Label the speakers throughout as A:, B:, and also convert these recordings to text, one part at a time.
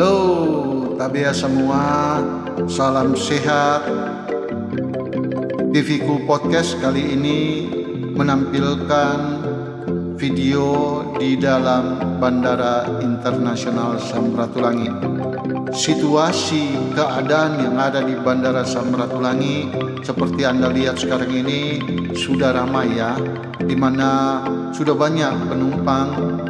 A: Halo Tabea semua, salam sehat. TVku Podcast kali ini menampilkan video di dalam Bandara Internasional Samratulangi. Situasi keadaan yang ada di Bandara Samratulangi seperti Anda lihat sekarang ini sudah ramai ya, di mana sudah banyak penumpang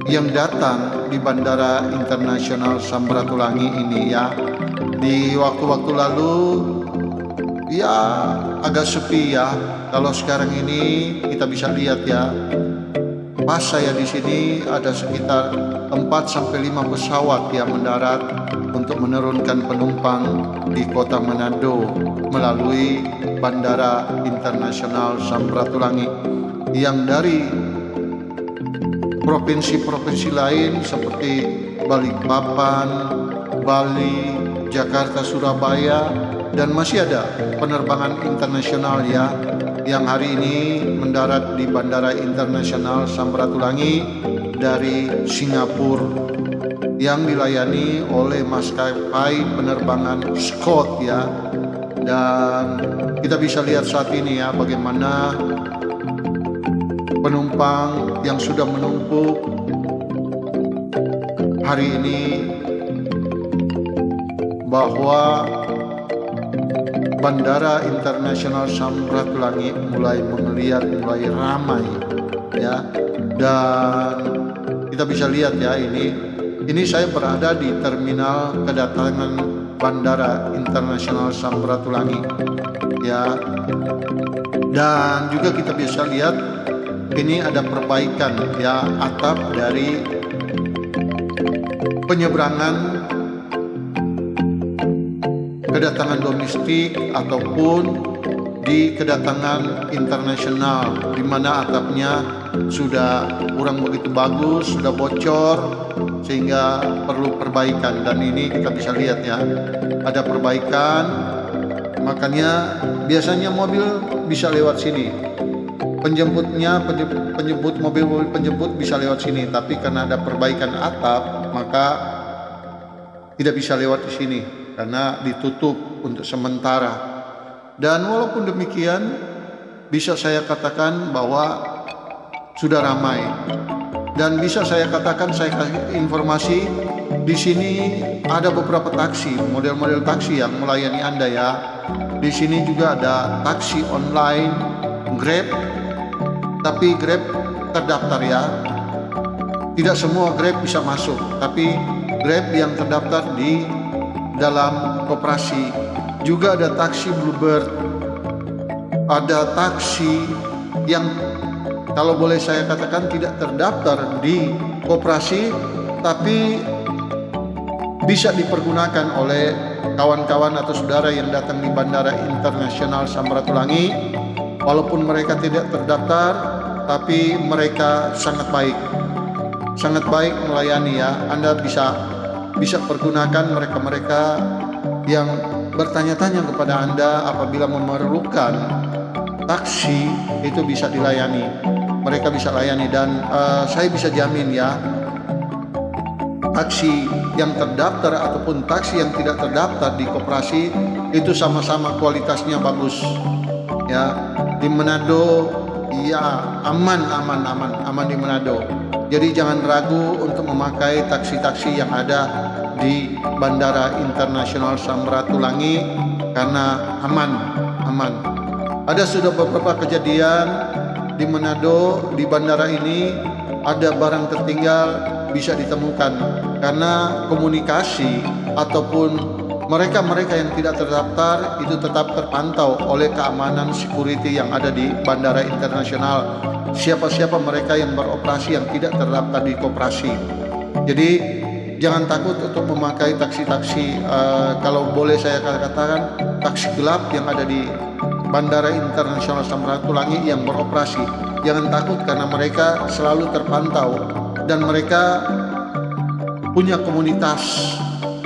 A: yang datang di Bandara Internasional Samratulangi ini ya. Di waktu-waktu lalu ya agak sepi ya. Kalau sekarang ini kita bisa lihat ya, pas saya di sini ada sekitar 4 sampai 5 pesawat yang mendarat untuk menurunkan penumpang di Kota Manado melalui Bandara Internasional Samratulangi yang dari provinsi-provinsi lain seperti Balikpapan, Bali, Jakarta, Surabaya, dan masih ada penerbangan internasional ya yang hari ini mendarat di Bandara Internasional Samratulangi dari Singapura yang dilayani oleh maskapai penerbangan Scott ya. Dan kita bisa lihat saat ini ya bagaimana penumpang yang sudah menumpuk hari ini, bahwa Bandara Internasional Samratulangi mulai menggeliat, mulai ramai ya. Dan kita bisa lihat ya, ini saya berada di terminal kedatangan Bandara Internasional Samratulangi ya. Dan juga kita bisa lihat ini ada perbaikan ya atap dari penyeberangan kedatangan domestik ataupun di kedatangan internasional, di mana atapnya sudah kurang begitu bagus, sudah bocor sehingga perlu perbaikan. Dan ini kita bisa lihat ya, ada perbaikan, makanya biasanya mobil bisa lewat sini. Penjemput mobil penjemput bisa lewat sini, tapi karena ada perbaikan atap maka tidak bisa lewat di sini karena ditutup untuk sementara. Dan walaupun demikian bisa saya katakan bahwa sudah ramai, dan bisa saya katakan, saya kasih informasi di sini ada beberapa taksi, model-model taksi yang melayani Anda ya. Di sini juga ada taksi online Grab, tapi Grab terdaftar ya. Tidak semua Grab bisa masuk, tapi Grab yang terdaftar di dalam koperasi. Juga ada taksi Bluebird, ada taksi yang kalau boleh saya katakan tidak terdaftar di koperasi, tapi bisa dipergunakan oleh kawan-kawan atau saudara yang datang di Bandara Internasional Samratulangi. Walaupun mereka tidak terdaftar, tapi mereka sangat baik melayani ya. Anda bisa pergunakan mereka yang bertanya-tanya kepada Anda apabila memerlukan taksi, itu bisa dilayani. Mereka bisa layani, dan saya bisa jamin ya, taksi yang terdaftar ataupun taksi yang tidak terdaftar di koperasi itu sama-sama kualitasnya bagus ya. Di Manado ya aman di Manado. Jadi jangan ragu untuk memakai taksi-taksi yang ada di Bandara Internasional Samratulangi karena aman. Ada sudah beberapa kejadian di Manado, di bandara ini ada barang tertinggal bisa ditemukan karena komunikasi ataupun mereka yang tidak terdaftar itu tetap terpantau oleh keamanan security yang ada di Bandara Internasional. Siapa mereka yang beroperasi yang tidak terdaftar di koperasi. Jadi jangan takut untuk memakai taksi-taksi, kalau boleh saya katakan taksi gelap yang ada di Bandara Internasional Samratulangi yang beroperasi. Jangan takut karena mereka selalu terpantau dan mereka punya komunitas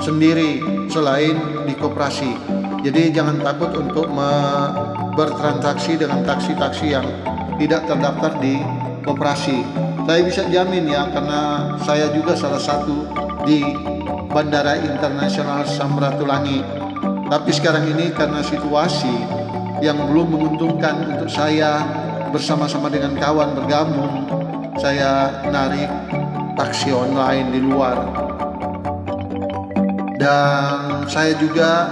A: sendiri selain di koperasi. Jadi jangan takut untuk bertransaksi dengan taksi-taksi yang tidak terdaftar di koperasi. Saya bisa jamin ya, karena saya juga salah satu di Bandara Internasional Samratulangi. Tapi sekarang ini karena situasi yang belum menguntungkan untuk saya bersama-sama dengan kawan bergabung, saya narik taksi online di luar. Dan saya juga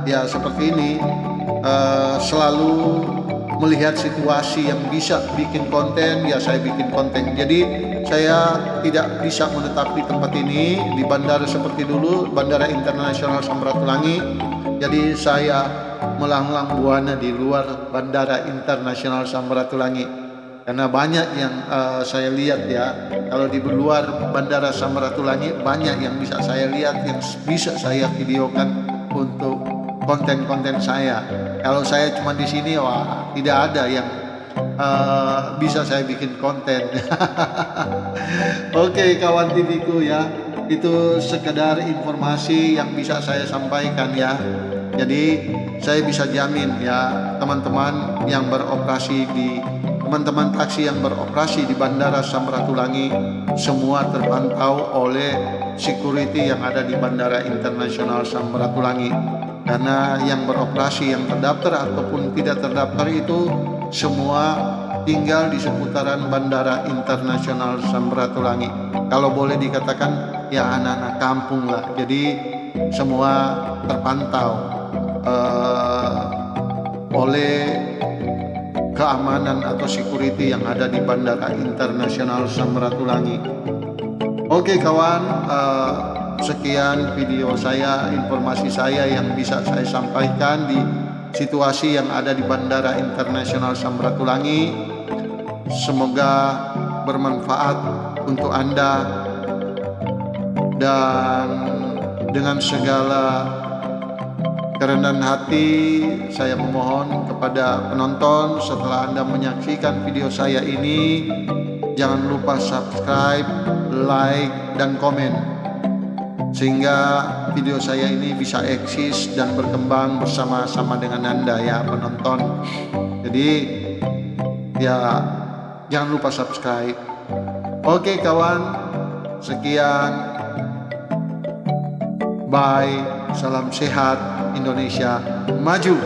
A: ya seperti ini selalu melihat situasi yang bisa bikin konten, ya saya bikin konten. Jadi saya tidak bisa menetap di tempat ini di bandara seperti dulu, Bandara Internasional Samratulangi. Jadi saya melanglang buana di luar Bandara Internasional Samratulangi, karena banyak yang saya lihat ya, kalau di luar Bandara Samratulangi banyak yang bisa saya lihat, yang bisa saya videokan untuk konten-konten saya. Kalau saya cuma di sini, wah tidak ada yang bisa saya bikin konten. Oke kawan TV-ku ya, itu sekedar informasi yang bisa saya sampaikan ya. Jadi saya bisa jamin ya, teman-teman taksi yang beroperasi di Bandara Samratulangi semua terpantau oleh security yang ada di Bandara Internasional Samratulangi. Karena yang beroperasi, yang terdaftar ataupun tidak terdaftar itu semua tinggal di seputaran Bandara Internasional Samratulangi. Kalau boleh dikatakan ya anak-anak kampung lah. Jadi semua terpantau oleh keamanan atau security yang ada di Bandara Internasional Samratulangi. Oke kawan, sekian video saya, informasi saya yang bisa saya sampaikan di situasi yang ada di Bandara Internasional Samratulangi. Semoga bermanfaat untuk Anda, dan dengan segala kerendahan hati saya memohon kepada penonton, setelah Anda menyaksikan video saya ini, jangan lupa subscribe, like, dan komen, sehingga video saya ini bisa eksis dan berkembang bersama-sama dengan Anda ya penonton. Jadi ya jangan lupa subscribe. Oke kawan, sekian, bye, salam sehat, Indonesia maju.